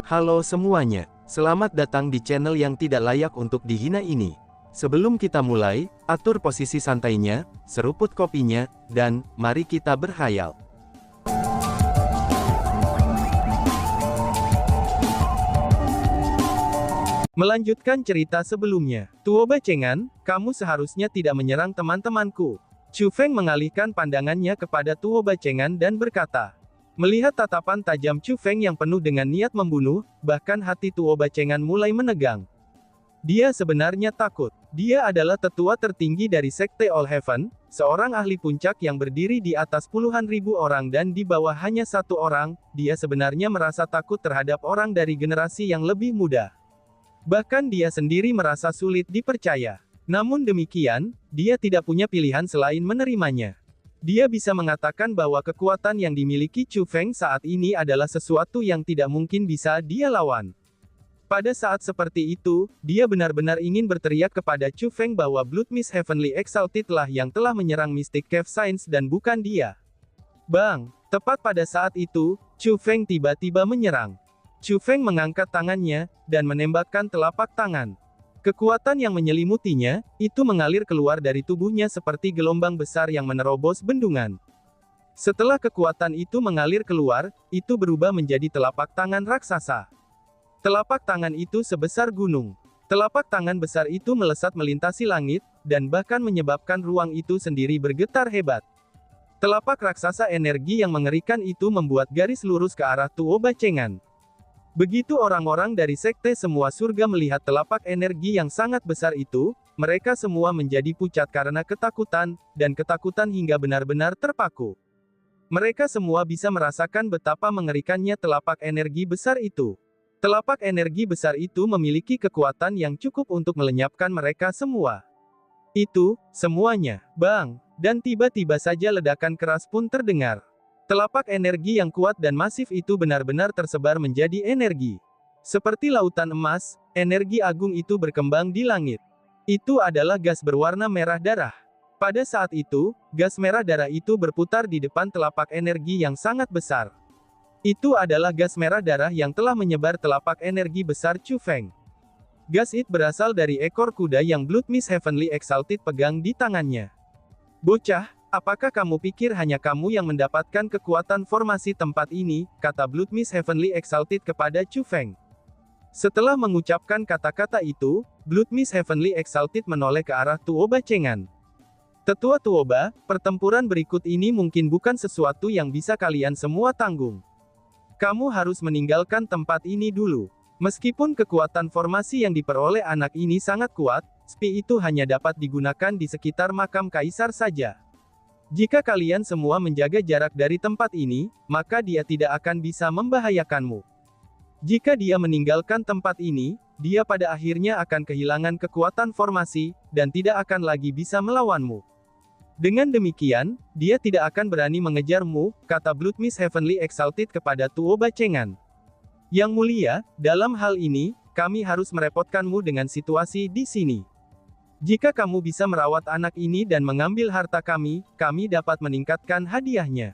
Halo semuanya, selamat datang di channel yang tidak layak untuk dihina ini. Sebelum kita mulai, atur posisi santainya, seruput kopinya, dan mari kita berhayal. Melanjutkan cerita sebelumnya, Tuo Bacengan, kamu seharusnya tidak menyerang teman-temanku. Chu Feng mengalihkan pandangannya kepada Tuo Bacengan dan berkata. Melihat tatapan tajam Chu Feng yang penuh dengan niat membunuh, bahkan hati Tuo Bacengan mulai menegang. Dia sebenarnya takut. Dia adalah tetua tertinggi dari Sekte All Heaven, seorang ahli puncak yang berdiri di atas puluhan ribu orang dan di bawah hanya satu orang. Dia sebenarnya merasa takut terhadap orang dari generasi yang lebih muda. Bahkan dia sendiri merasa sulit dipercaya. Namun demikian, dia tidak punya pilihan selain menerimanya. Dia bisa mengatakan bahwa kekuatan yang dimiliki Chu Feng saat ini adalah sesuatu yang tidak mungkin bisa dia lawan. Pada saat seperti itu, dia benar-benar ingin berteriak kepada Chu Feng bahwa Blood Mist Heavenly Exalted lah yang telah menyerang Mystic Cave Science dan bukan dia. Bang! Tepat pada saat itu, Chu Feng tiba-tiba menyerang. Chu Feng mengangkat tangannya, dan menembakkan telapak tangan. Kekuatan yang menyelimutinya, itu mengalir keluar dari tubuhnya seperti gelombang besar yang menerobos bendungan. Setelah kekuatan itu mengalir keluar, itu berubah menjadi telapak tangan raksasa. Telapak tangan itu sebesar gunung. Telapak tangan besar itu melesat melintasi langit, dan bahkan menyebabkan ruang itu sendiri bergetar hebat. Telapak raksasa energi yang mengerikan itu membuat garis lurus ke arah Tuo Bacengan. Begitu orang-orang dari Sekte Semua Surga melihat telapak energi yang sangat besar itu, mereka semua menjadi pucat karena ketakutan, dan ketakutan hingga benar-benar terpaku. Mereka semua bisa merasakan betapa mengerikannya telapak energi besar itu. Telapak energi besar itu memiliki kekuatan yang cukup untuk melenyapkan mereka semua. Itu, semuanya, bang, dan tiba-tiba saja ledakan keras pun terdengar. Telapak energi yang kuat dan masif itu benar-benar tersebar menjadi energi. Seperti lautan emas, energi agung itu berkembang di langit. Itu adalah gas berwarna merah darah. Pada saat itu, gas merah darah itu berputar di depan telapak energi yang sangat besar. Itu adalah gas merah darah yang telah menyebar telapak energi besar Chu Feng. Gas itu berasal dari ekor kuda yang Blood Mist Heavenly Exalted pegang di tangannya. Bocah, apakah kamu pikir hanya kamu yang mendapatkan kekuatan formasi tempat ini, kata Blood Mist Heavenly Exalted kepada Chu Feng. Setelah mengucapkan kata-kata itu, Blood Mist Heavenly Exalted menoleh ke arah Tuo Bacengan. Tetua Tuoba, pertempuran berikut ini mungkin bukan sesuatu yang bisa kalian semua tanggung. Kamu harus meninggalkan tempat ini dulu. Meskipun kekuatan formasi yang diperoleh anak ini sangat kuat, spi itu hanya dapat digunakan di sekitar makam kaisar saja. Jika kalian semua menjaga jarak dari tempat ini, maka dia tidak akan bisa membahayakanmu. Jika dia meninggalkan tempat ini, dia pada akhirnya akan kehilangan kekuatan formasi, dan tidak akan lagi bisa melawanmu. Dengan demikian, dia tidak akan berani mengejarmu, kata Blood Mist Heavenly Exalted kepada Tuo Bacengan. Yang mulia, dalam hal ini, kami harus merepotkanmu dengan situasi di sini. Jika kamu bisa merawat anak ini dan mengambil harta kami dapat meningkatkan hadiahnya.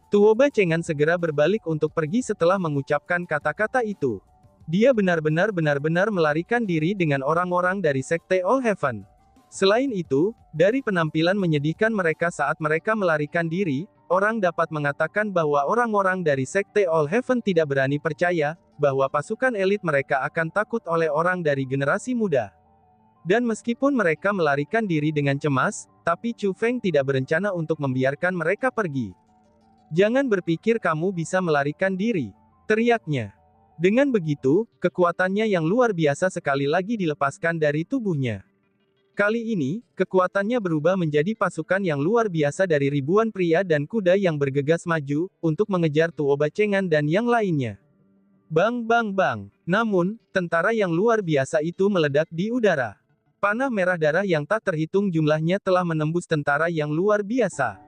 Tuo Bacengan segera berbalik untuk pergi setelah mengucapkan kata-kata itu. Dia benar-benar melarikan diri dengan orang-orang dari Sekte All Heaven. Selain itu, dari penampilan menyedihkan mereka saat mereka melarikan diri, orang dapat mengatakan bahwa orang-orang dari Sekte All Heaven tidak berani percaya bahwa pasukan elit mereka akan takut oleh orang dari generasi muda. Dan meskipun mereka melarikan diri dengan cemas, tapi Chu Feng tidak berencana untuk membiarkan mereka pergi. Jangan berpikir kamu bisa melarikan diri, teriaknya. Dengan begitu, kekuatannya yang luar biasa sekali lagi dilepaskan dari tubuhnya. Kali ini, kekuatannya berubah menjadi pasukan yang luar biasa dari ribuan pria dan kuda yang bergegas maju, untuk mengejar Tuo Bacengan dan yang lainnya. Bang bang bang. Namun, tentara yang luar biasa itu meledak di udara. Panah merah darah yang tak terhitung jumlahnya telah menembus tentara yang luar biasa.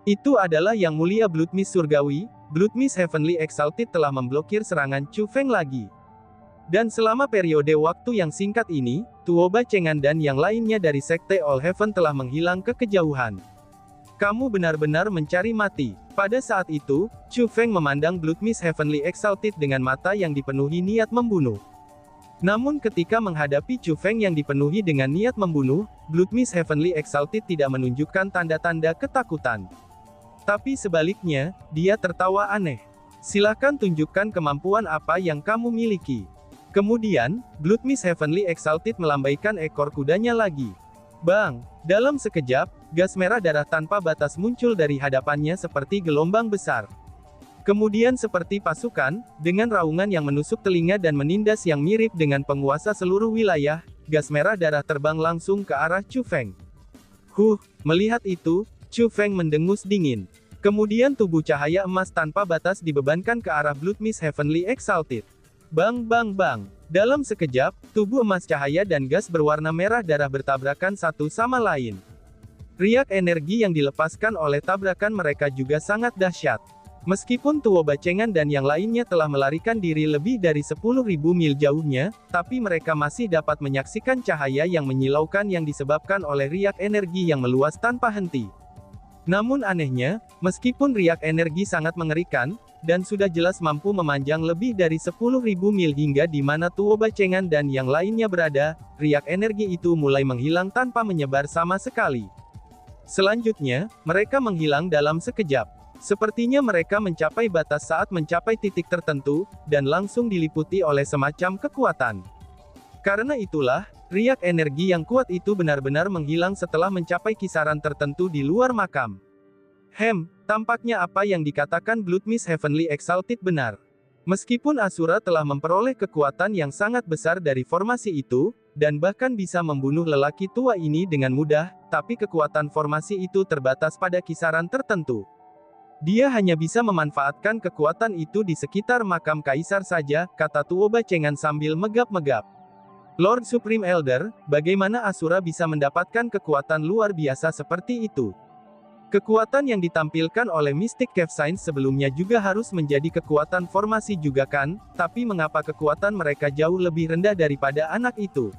Itu adalah Yang Mulia Blood Mist Surgawi, Blood Mist Heavenly Exalted telah memblokir serangan Chu Feng lagi. Dan selama periode waktu yang singkat ini, Tuo Bacengan dan yang lainnya dari Sekte All Heaven telah menghilang ke kejauhan. Kamu benar-benar mencari mati. Pada saat itu, Chu Feng memandang Blood Mist Heavenly Exalted dengan mata yang dipenuhi niat membunuh. Namun ketika menghadapi Chu Feng yang dipenuhi dengan niat membunuh, Blood Mist Heavenly Exalted tidak menunjukkan tanda-tanda ketakutan. Tapi sebaliknya, dia tertawa aneh. Silakan tunjukkan kemampuan apa yang kamu miliki. Kemudian, Blood Mist Heavenly Exalted melambaikan ekor kudanya lagi. Bang! Dalam sekejap, gas merah darah tanpa batas muncul dari hadapannya seperti gelombang besar. Kemudian seperti pasukan, dengan raungan yang menusuk telinga dan menindas yang mirip dengan penguasa seluruh wilayah, gas merah darah terbang langsung ke arah Chu Feng. Melihat itu, Chu Feng mendengus dingin. Kemudian tubuh cahaya emas tanpa batas dibebankan ke arah Blood Mist Heavenly Exalted. Bang bang bang. Dalam sekejap, tubuh emas cahaya dan gas berwarna merah darah bertabrakan satu sama lain. Riak energi yang dilepaskan oleh tabrakan mereka juga sangat dahsyat. Meskipun Tuo Bacengan dan yang lainnya telah melarikan diri lebih dari 10.000 mil jauhnya, tapi mereka masih dapat menyaksikan cahaya yang menyilaukan yang disebabkan oleh riak energi yang meluas tanpa henti. Namun anehnya, meskipun riak energi sangat mengerikan, dan sudah jelas mampu memanjang lebih dari 10.000 mil hingga di mana Tuo Bacengan dan yang lainnya berada, riak energi itu mulai menghilang tanpa menyebar sama sekali. Selanjutnya, mereka menghilang dalam sekejap. Sepertinya mereka mencapai batas saat mencapai titik tertentu, dan langsung diliputi oleh semacam kekuatan. Karena itulah, riak energi yang kuat itu benar-benar menghilang setelah mencapai kisaran tertentu di luar makam. Tampaknya apa yang dikatakan Blood Mist Heavenly Exalted benar. Meskipun Asura telah memperoleh kekuatan yang sangat besar dari formasi itu, dan bahkan bisa membunuh lelaki tua ini dengan mudah, tapi kekuatan formasi itu terbatas pada kisaran tertentu. Dia hanya bisa memanfaatkan kekuatan itu di sekitar makam kaisar saja, kata Tuo Bacengan sambil megap-megap. Lord Supreme Elder, bagaimana Asura bisa mendapatkan kekuatan luar biasa seperti itu? Kekuatan yang ditampilkan oleh Mystic Cave Saints sebelumnya juga harus menjadi kekuatan formasi juga kan, tapi mengapa kekuatan mereka jauh lebih rendah daripada anak itu?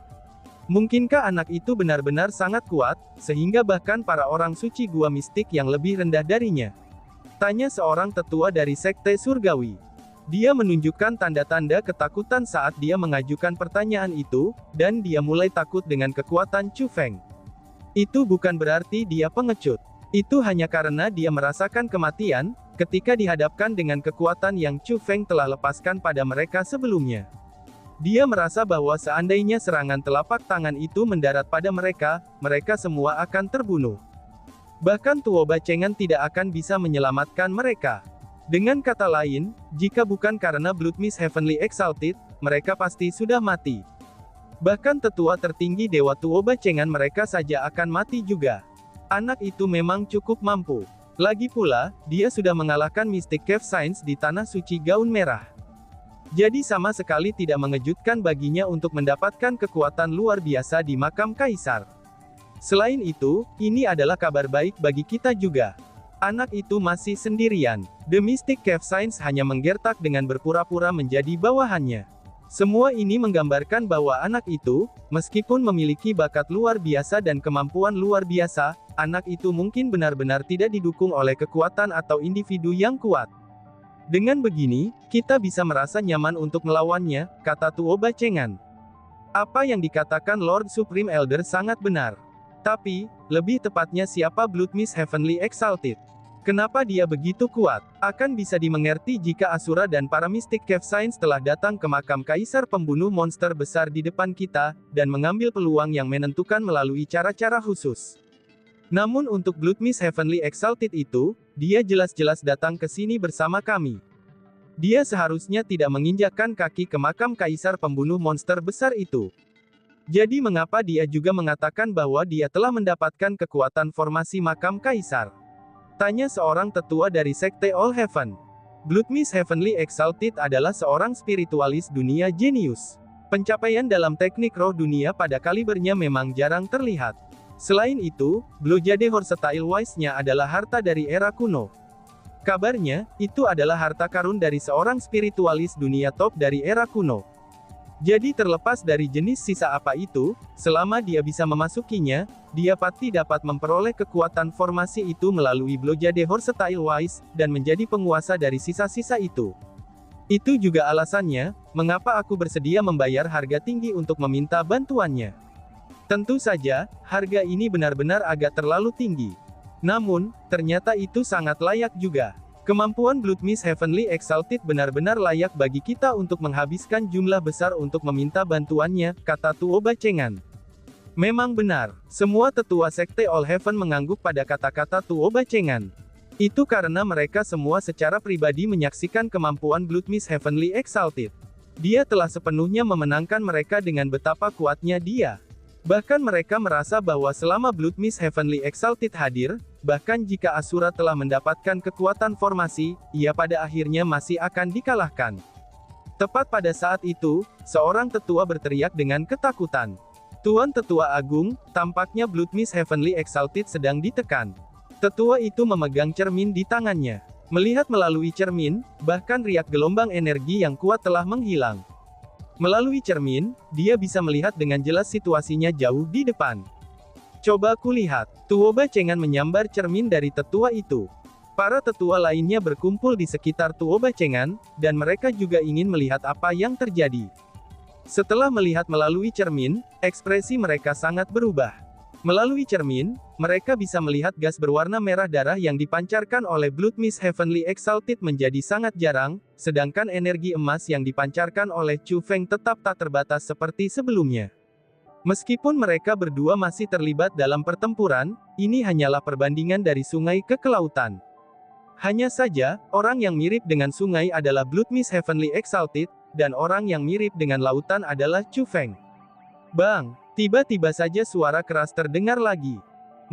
Mungkinkah anak itu benar-benar sangat kuat, sehingga bahkan para orang suci gua mistik yang lebih rendah darinya? Tanya seorang tetua dari Sekte Surgawi. Dia menunjukkan tanda-tanda ketakutan saat dia mengajukan pertanyaan itu, dan dia mulai takut dengan kekuatan Chu Feng. Itu bukan berarti dia pengecut. Itu hanya karena dia merasakan kematian, ketika dihadapkan dengan kekuatan yang Chu Feng telah lepaskan pada mereka sebelumnya. Dia merasa bahwa seandainya serangan telapak tangan itu mendarat pada mereka, mereka semua akan terbunuh. Bahkan Tuo Bacengan tidak akan bisa menyelamatkan mereka. Dengan kata lain, jika bukan karena Blood Mist Heavenly Exalted, mereka pasti sudah mati. Bahkan tetua tertinggi Dewa Tuo Bacengan mereka saja akan mati juga. Anak itu memang cukup mampu. Lagi pula, dia sudah mengalahkan Mystic Cave Saints di Tanah Suci Gaun Merah. Jadi sama sekali tidak mengejutkan baginya untuk mendapatkan kekuatan luar biasa di makam kaisar. Selain itu, ini adalah kabar baik bagi kita juga. Anak itu masih sendirian. The Mystic Cave Saints hanya menggertak dengan berpura-pura menjadi bawahannya. Semua ini menggambarkan bahwa anak itu, meskipun memiliki bakat luar biasa dan kemampuan luar biasa, anak itu mungkin benar-benar tidak didukung oleh kekuatan atau individu yang kuat. Dengan begini, kita bisa merasa nyaman untuk melawannya, kata Tuo Bacengan. Apa yang dikatakan Lord Supreme Elder sangat benar. Tapi, lebih tepatnya siapa Blood Mist Heavenly Exalted? Kenapa dia begitu kuat? Akan bisa dimengerti jika Asura dan para Mystic Cave Saints telah datang ke makam kaisar pembunuh monster besar di depan kita, dan mengambil peluang yang menentukan melalui cara-cara khusus. Namun untuk Blood Mist Heavenly Exalted itu, dia jelas-jelas datang ke sini bersama kami. Dia seharusnya tidak menginjakkan kaki ke makam kaisar pembunuh monster besar itu. Jadi mengapa dia juga mengatakan bahwa dia telah mendapatkan kekuatan formasi makam kaisar? Tanya seorang tetua dari Sekte All Heaven. Blood Mist Heavenly Exalted adalah seorang spiritualis dunia jenius. Pencapaian dalam teknik roh dunia pada kalibernya memang jarang terlihat. Selain itu, Blodjade Horsetail Wise-nya adalah harta dari era kuno. Kabarnya, itu adalah harta karun dari seorang spiritualis dunia top dari era kuno. Jadi terlepas dari jenis sisa apa itu, selama dia bisa memasukinya, dia pasti dapat memperoleh kekuatan formasi itu melalui Blodgade Style Wise, dan menjadi penguasa dari sisa-sisa itu. Itu juga alasannya, mengapa aku bersedia membayar harga tinggi untuk meminta bantuannya. Tentu saja, harga ini benar-benar agak terlalu tinggi. Namun, ternyata itu sangat layak juga. Kemampuan Blood Mist Heavenly Exalted benar-benar layak bagi kita untuk menghabiskan jumlah besar untuk meminta bantuannya, kata Tuo Bacengan. Memang benar, semua tetua Sekte All Heaven mengangguk pada kata-kata Tuo Bacengan. Itu karena mereka semua secara pribadi menyaksikan kemampuan Blood Mist Heavenly Exalted. Dia telah sepenuhnya memenangkan mereka dengan betapa kuatnya dia. Bahkan mereka merasa bahwa selama Blood Mist Heavenly Exalted hadir, bahkan jika Asura telah mendapatkan kekuatan formasi, ia pada akhirnya masih akan dikalahkan. Tepat pada saat itu, seorang tetua berteriak dengan ketakutan. Tuan Tetua Agung, tampaknya Blood Mist Heavenly Exalted sedang ditekan. Tetua itu memegang cermin di tangannya. Melihat melalui cermin, bahkan riak gelombang energi yang kuat telah menghilang. Melalui cermin, dia bisa melihat dengan jelas situasinya jauh di depan. Coba kulihat, Tuo Bacengan menyambar cermin dari tetua itu. Para tetua lainnya berkumpul di sekitar Tuo Bacengan, dan mereka juga ingin melihat apa yang terjadi. Setelah melihat melalui cermin, ekspresi mereka sangat berubah. Melalui cermin, mereka bisa melihat gas berwarna merah darah yang dipancarkan oleh Blood Mist Heavenly Exalted menjadi sangat jarang, sedangkan energi emas yang dipancarkan oleh Chu Feng tetap tak terbatas seperti sebelumnya. Meskipun mereka berdua masih terlibat dalam pertempuran, ini hanyalah perbandingan dari sungai ke kelautan. Hanya saja, orang yang mirip dengan sungai adalah Blood Mist Heavenly Exalted, dan orang yang mirip dengan lautan adalah Chu Feng. Bang! Tiba-tiba saja suara keras terdengar lagi.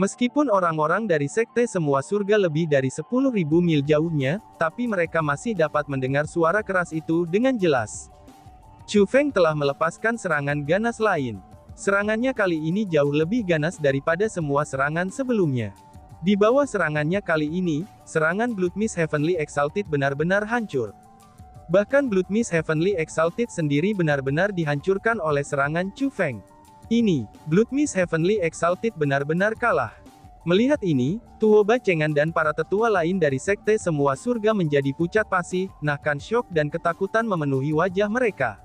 Meskipun orang-orang dari Sekte Semua Surga lebih dari 10.000 mil jauhnya, tapi mereka masih dapat mendengar suara keras itu dengan jelas. Chu Feng telah melepaskan serangan ganas lain. Serangannya kali ini jauh lebih ganas daripada semua serangan sebelumnya. Di bawah serangannya kali ini, serangan Blood Mist Heavenly Exalted benar-benar hancur. Bahkan Blood Mist Heavenly Exalted sendiri benar-benar dihancurkan oleh serangan Chu Feng. Ini, Blood Mist Heavenly Exalted benar-benar kalah. Melihat ini, Tuo Bacengan dan para tetua lain dari Sekte Semua Surga menjadi pucat pasi, bahkan syok dan ketakutan memenuhi wajah mereka.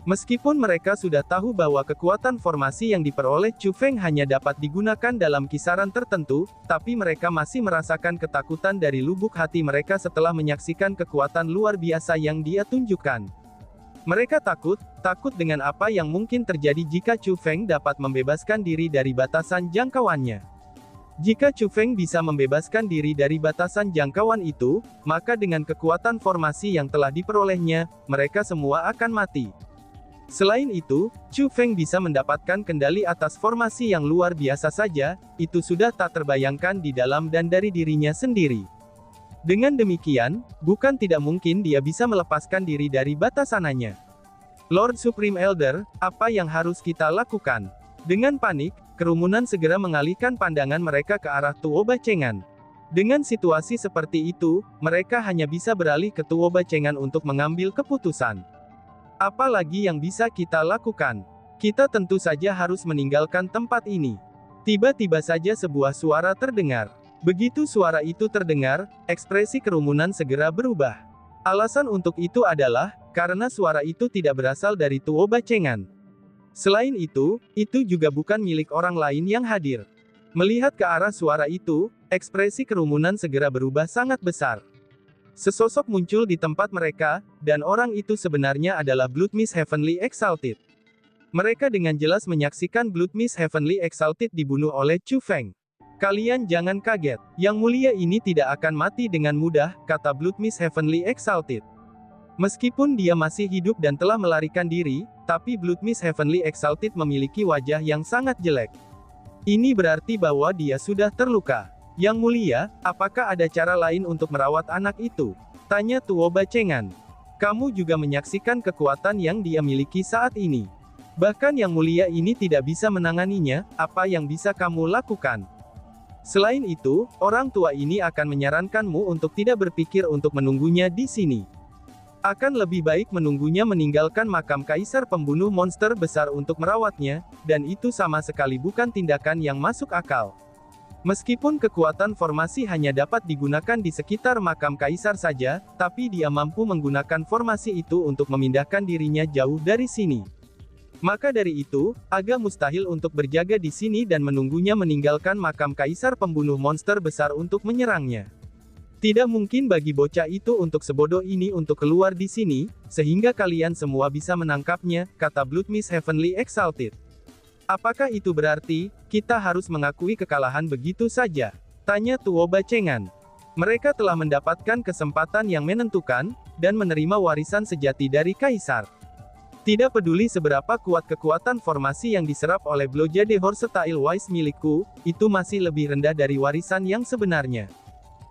Meskipun mereka sudah tahu bahwa kekuatan formasi yang diperoleh Chu Feng hanya dapat digunakan dalam kisaran tertentu, tapi mereka masih merasakan ketakutan dari lubuk hati mereka setelah menyaksikan kekuatan luar biasa yang dia tunjukkan. Mereka takut dengan apa yang mungkin terjadi jika Chu Feng dapat membebaskan diri dari batasan jangkauannya. Jika Chu Feng bisa membebaskan diri dari batasan jangkauan itu, maka dengan kekuatan formasi yang telah diperolehnya, mereka semua akan mati. Selain itu, Chu Feng bisa mendapatkan kendali atas formasi yang luar biasa saja, itu sudah tak terbayangkan di dalam dan dari dirinya sendiri. Dengan demikian, bukan tidak mungkin dia bisa melepaskan diri dari batasannya. Lord Supreme Elder, apa yang harus kita lakukan? Dengan panik, kerumunan segera mengalihkan pandangan mereka ke arah Tuo Bacengan. Dengan situasi seperti itu, mereka hanya bisa beralih ke Tuo Bacengan untuk mengambil keputusan. Apalagi yang bisa kita lakukan? Kita tentu saja harus meninggalkan tempat ini. Tiba-tiba saja sebuah suara terdengar. Begitu suara itu terdengar, ekspresi kerumunan segera berubah. Alasan untuk itu adalah, karena suara itu tidak berasal dari Tuo Bacengan. Selain itu juga bukan milik orang lain yang hadir. Melihat ke arah suara itu, ekspresi kerumunan segera berubah sangat besar. Sesosok muncul di tempat mereka, dan orang itu sebenarnya adalah Blood Mist Heavenly Exalted. Mereka dengan jelas menyaksikan Blood Mist Heavenly Exalted dibunuh oleh Chu Feng. Kalian jangan kaget, yang mulia ini tidak akan mati dengan mudah, kata Blood Mist Heavenly Exalted. Meskipun dia masih hidup dan telah melarikan diri, tapi Blood Mist Heavenly Exalted memiliki wajah yang sangat jelek. Ini berarti bahwa dia sudah terluka. Yang mulia, apakah ada cara lain untuk merawat anak itu? Tanya Tuo Bacengan. Kamu juga menyaksikan kekuatan yang dia miliki saat ini. Bahkan yang mulia ini tidak bisa menanganinya, apa yang bisa kamu lakukan? Selain itu, orang tua ini akan menyarankanmu untuk tidak berpikir untuk menunggunya di sini. Akan lebih baik menunggunya meninggalkan makam kaisar pembunuh monster besar untuk merawatnya, dan itu sama sekali bukan tindakan yang masuk akal. Meskipun kekuatan formasi hanya dapat digunakan di sekitar makam kaisar saja, tapi dia mampu menggunakan formasi itu untuk memindahkan dirinya jauh dari sini. Maka dari itu, agak mustahil untuk berjaga di sini dan menunggunya meninggalkan makam kaisar pembunuh monster besar untuk menyerangnya. Tidak mungkin bagi bocah itu untuk sebodoh ini untuk keluar di sini, sehingga kalian semua bisa menangkapnya, kata Bloodmist Heavenly Exalted. Apakah itu berarti, kita harus mengakui kekalahan begitu saja? Tanya Tuo Bacengan. Mereka telah mendapatkan kesempatan yang menentukan, dan menerima warisan sejati dari Kaisar. Tidak peduli seberapa kuat kekuatan formasi yang diserap oleh Blodgade Horsetail Wise milikku, itu masih lebih rendah dari warisan yang sebenarnya.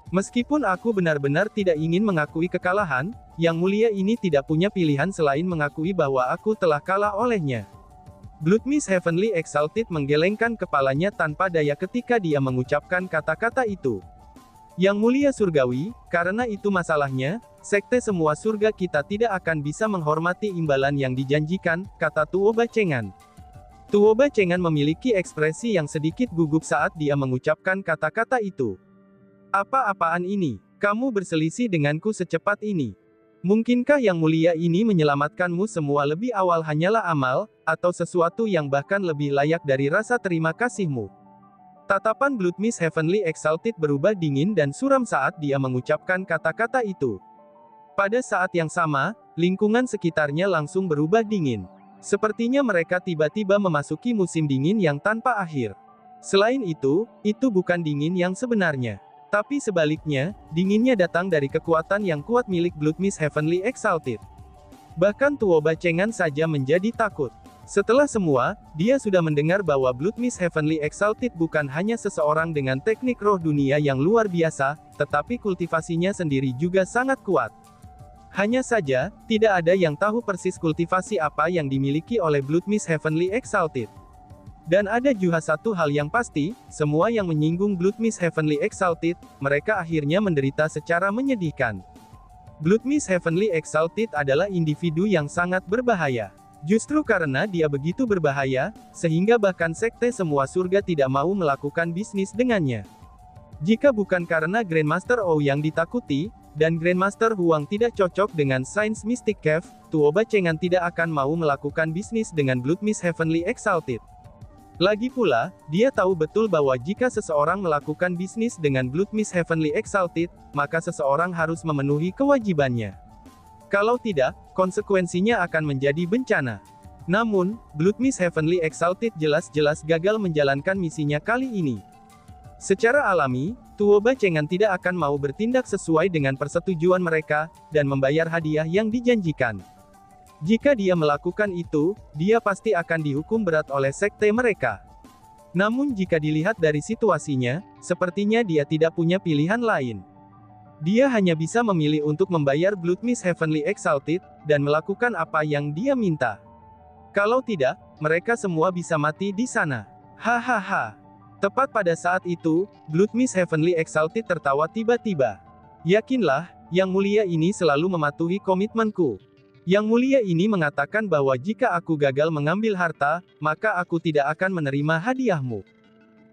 Meskipun aku benar-benar tidak ingin mengakui kekalahan, Yang Mulia ini tidak punya pilihan selain mengakui bahwa aku telah kalah olehnya. Bloodmist Heavenly Exalted menggelengkan kepalanya tanpa daya ketika dia mengucapkan kata-kata itu. Yang Mulia Surgawi, karena itu masalahnya, sekte semua surga kita tidak akan bisa menghormati imbalan yang dijanjikan, kata Tuo Bacengan. Tuo Bacengan memiliki ekspresi yang sedikit gugup saat dia mengucapkan kata-kata itu. Apa-apaan ini? Kamu berselisih denganku secepat ini. Mungkinkah Yang Mulia ini menyelamatkanmu semua lebih awal hanyalah amal, atau sesuatu yang bahkan lebih layak dari rasa terima kasihmu? Tatapan Bloodmist Heavenly Exalted berubah dingin dan suram saat dia mengucapkan kata-kata itu. Pada saat yang sama, lingkungan sekitarnya langsung berubah dingin. Sepertinya mereka tiba-tiba memasuki musim dingin yang tanpa akhir. Selain itu bukan dingin yang sebenarnya. Tapi sebaliknya, dinginnya datang dari kekuatan yang kuat milik Bloodmist Heavenly Exalted. Bahkan Tuo Bacengan saja menjadi takut. Setelah semua, dia sudah mendengar bahwa Bloodmist Heavenly Exalted bukan hanya seseorang dengan teknik roh dunia yang luar biasa, tetapi kultivasinya sendiri juga sangat kuat. Hanya saja, tidak ada yang tahu persis kultivasi apa yang dimiliki oleh Bloodmist Heavenly Exalted. Dan ada juga satu hal yang pasti, semua yang menyinggung Bloodmist Heavenly Exalted, mereka akhirnya menderita secara menyedihkan. Bloodmist Heavenly Exalted adalah individu yang sangat berbahaya. Justru karena dia begitu berbahaya, sehingga bahkan sekte semua surga tidak mau melakukan bisnis dengannya. Jika bukan karena Grandmaster O yang ditakuti, dan Grandmaster Huang tidak cocok dengan Sains Mystic Cave, Tuo Bacengan tidak akan mau melakukan bisnis dengan Bloodmist Heavenly Exalted. Lagi pula, dia tahu betul bahwa jika seseorang melakukan bisnis dengan Bloodmist Heavenly Exalted, maka seseorang harus memenuhi kewajibannya. Kalau tidak, konsekuensinya akan menjadi bencana. Namun, Bloodmist Heavenly Exalted jelas-jelas gagal menjalankan misinya kali ini. Secara alami, Tuo Bacengan tidak akan mau bertindak sesuai dengan persetujuan mereka, dan membayar hadiah yang dijanjikan. Jika dia melakukan itu, dia pasti akan dihukum berat oleh sekte mereka. Namun jika dilihat dari situasinya, sepertinya dia tidak punya pilihan lain. Dia hanya bisa memilih untuk membayar Bloodmist Heavenly Exalted, dan melakukan apa yang dia minta. Kalau tidak, mereka semua bisa mati di sana. Hahaha. Tepat pada saat itu, Bloodmist Heavenly Exalted tertawa tiba-tiba. Yakinlah, Yang Mulia ini selalu mematuhi komitmenku. Yang Mulia ini mengatakan bahwa jika aku gagal mengambil harta, maka aku tidak akan menerima hadiahmu.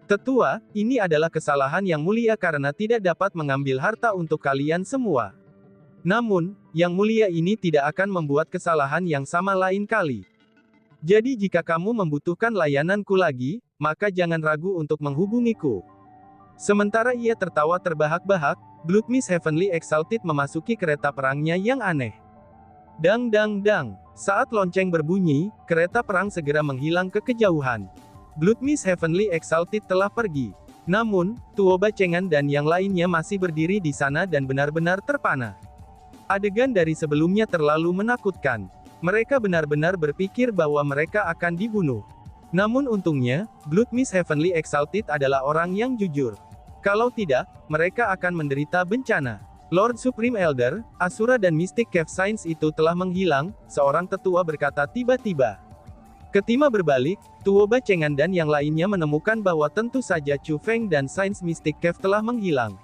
Tetua, ini adalah kesalahan Yang Mulia karena tidak dapat mengambil harta untuk kalian semua. Namun, Yang Mulia ini tidak akan membuat kesalahan yang sama lain kali. Jadi jika kamu membutuhkan layananku lagi, maka jangan ragu untuk menghubungiku. Sementara ia tertawa terbahak-bahak, Bloodmist Heavenly Exalted memasuki kereta perangnya yang aneh. Dang dang dang. Saat lonceng berbunyi, kereta perang segera menghilang ke kejauhan. Bloodmist Heavenly Exalted telah pergi. Namun, Tuo Bacengan dan yang lainnya masih berdiri di sana dan benar-benar terpana. Adegan dari sebelumnya terlalu menakutkan. Mereka benar-benar berpikir bahwa mereka akan dibunuh. Namun untungnya, Bloodmist Heavenly Exalted adalah orang yang jujur. Kalau tidak, mereka akan menderita bencana. Lord Supreme Elder, Asura dan Mystic Cave Saints itu telah menghilang, seorang tetua berkata tiba-tiba. Ketika berbalik, Tuo Bacengan dan yang lainnya menemukan bahwa tentu saja Chu Feng dan Saints Mystic Cave telah menghilang.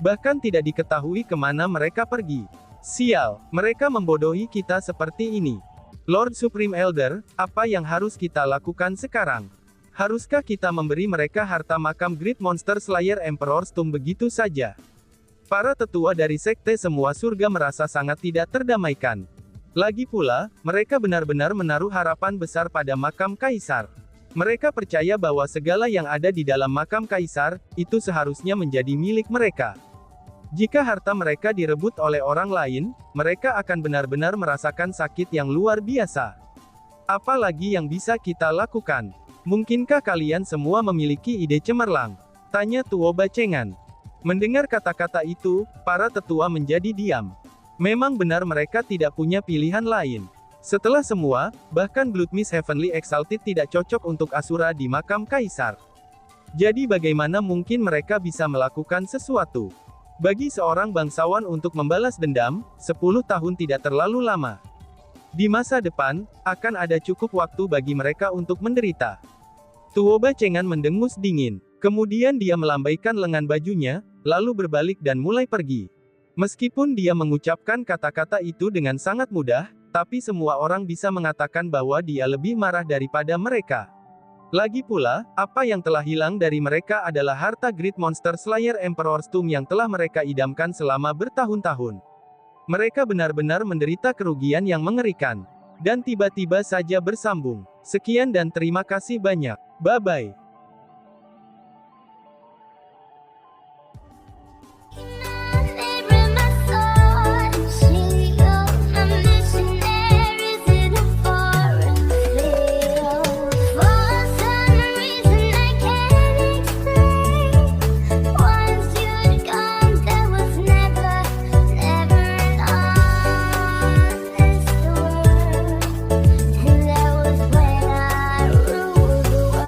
Bahkan tidak diketahui kemana mereka pergi. Sial, mereka membodohi kita seperti ini. Lord Supreme Elder, apa yang harus kita lakukan sekarang? Haruskah kita memberi mereka harta makam Great Monster Slayer Emperor's Tomb begitu saja? Para tetua dari sekte semua surga merasa sangat tidak terdamaikan. Lagi pula, mereka benar-benar menaruh harapan besar pada makam kaisar. Mereka percaya bahwa segala yang ada di dalam makam kaisar, itu seharusnya menjadi milik mereka. Jika harta mereka direbut oleh orang lain, mereka akan benar-benar merasakan sakit yang luar biasa. Apalagi yang bisa kita lakukan? Mungkinkah kalian semua memiliki ide cemerlang? Tanya Tuo Bacengan. Mendengar kata-kata itu, para tetua menjadi diam. Memang benar mereka tidak punya pilihan lain. Setelah semua, bahkan Bloodmist Heavenly Exalted tidak cocok untuk Asura di makam kaisar. Jadi bagaimana mungkin mereka bisa melakukan sesuatu? Bagi seorang bangsawan untuk membalas dendam, 10 tahun tidak terlalu lama. Di masa depan, akan ada cukup waktu bagi mereka untuk menderita. Tuo Bacengan mendengus dingin. Kemudian dia melambaikan lengan bajunya, lalu berbalik dan mulai pergi. Meskipun dia mengucapkan kata-kata itu dengan sangat mudah, tapi semua orang bisa mengatakan bahwa dia lebih marah daripada mereka. Lagi pula, apa yang telah hilang dari mereka adalah harta Great Monster Slayer Emperor's Tomb yang telah mereka idamkan selama bertahun-tahun. Mereka benar-benar menderita kerugian yang mengerikan. Dan tiba-tiba saja bersambung. Sekian dan terima kasih banyak. Bye-bye.